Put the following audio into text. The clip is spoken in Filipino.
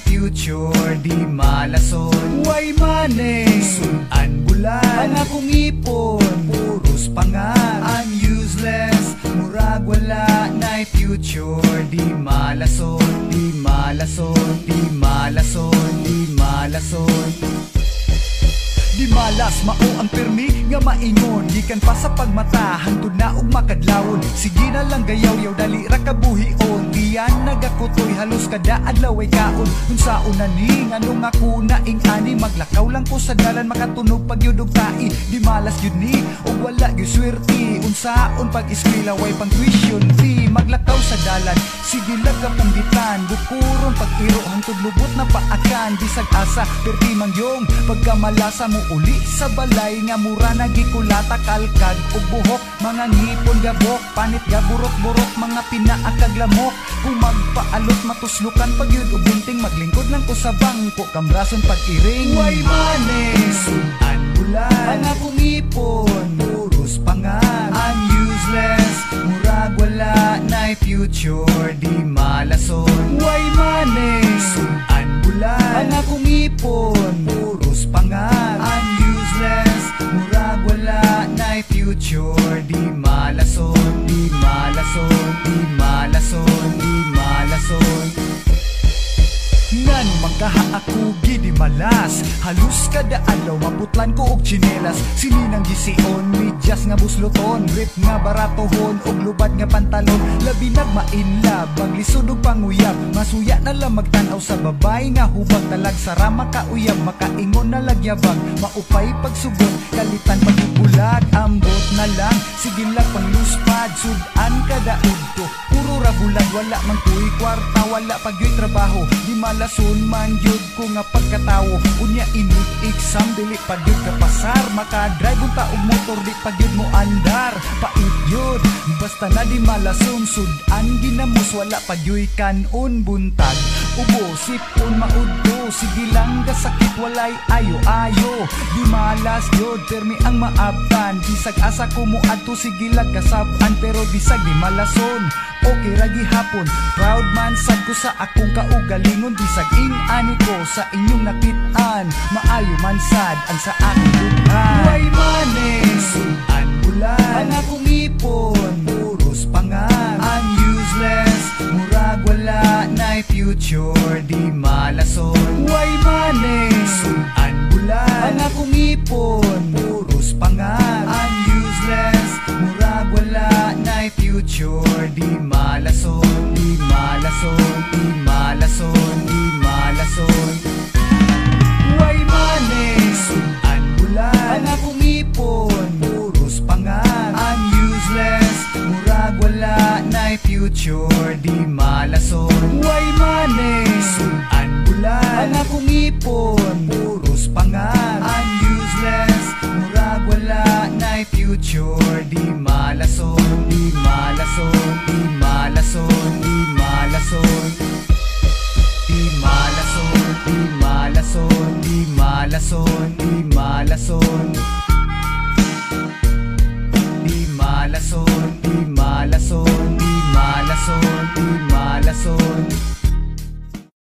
future, di malason. Way money, sudan bulan, ang akong ipon, puros pangan. I'm useless, murag wala na future, di malason, di malason, di malason, di malason. Di malas mao ang permi nga maingon, gikan pa sa pagmata hangtod na og makadlawon. Sige na lang gayaw-yaw dali ra kabuhion, diyan nagakutoy halos kada adlaw ay kaon. Unsaon na ni nganong ako na ing-ani, maglakaw lang ko sa dalan makatunog pag yud og tai. Di malas yun ni og wala gyud swerte, unsaon pag eskwela way pang tuition fee. Maglakaw sa dalan sige lang ka panggitan, bukuron pag-iro hangtod lubot na paakan. Bisag asa perti mangyong pagkamalasa mo uli sa balay nga mura na gikulata kalkag ug buhok. Mga ngipon gabok, panit gaburok-burok, mga pinaakag lamok. Kung magpaalot matuslukan pag yun ug bunting, maglingkod lang ko sa bangko kambrason pag-iring. Way money, sudan bulan, ang akong ipon, puros pangan. I'm useless, murag wala na future, di malason. Way money, sudan bulan, ang akong ipon, puros pangan. I'm useless, murag wala na future, di malason, di malason, di malason, di malason. Ngan mangkaha ako gidi malas, halus kada adlaw maputlan ko og tsinelas. Sininang gision, medyas nga busluton, rip nga baratohon og lubad nga pantalon. Labi nagmainlab, maglisod og panguyab, masuya na lang magtanaw sa babay nga hubag. Talag sara makauyab, makaingon na lagyabag, maupay pagsugod, kalitan pagbubulag. Ambot na lang, sige lang pangluspad, sudan kada udto, puro rabulag. Wala man kuy kwarta, wala pagyoy trabaho, di malason man yun ko nga pagkatawo. Unya init exam, dili pagyod ka pasar, makadrive unta og motor, di pagyod mo andar. Pait yun, basta na di malason, sudan ginamos, wala pagyoy kanon buntag. Ubo, sipon, maudto, sige lang gasakit, walay ayo-ayo. Di malas yun, permi ang maabtan, bisag asa ko mo adto, sige lang kasaban, pero bisag di malason. Okay ragi hapon, proud man sad ko sa akong kaugalingon. Bisag ing-ani ko sa inyong nakitaan, maayo man sad ang sa akong buhay. Way money, sudan bulan, ang akong ipon, puros pangan. I'm useless, murag wala na future, di malason. Way money, sudan bulan, ang akong ipon, puros pangan. I'm useless, murag wala na future, di malason, di malason, di malason, di malason. Way money, sudan bulan, ang akong ipon, puros pangan. I'm useless, murag wala na future, di malason. Way money, sudan bulan, ang akong ipon, puros pangan. I'm useless, murag wala na future, di malason, di malason, di malason, di malason. Di malason, di malason, di malason, di malason. Di malason, di malason, di malason, di malason.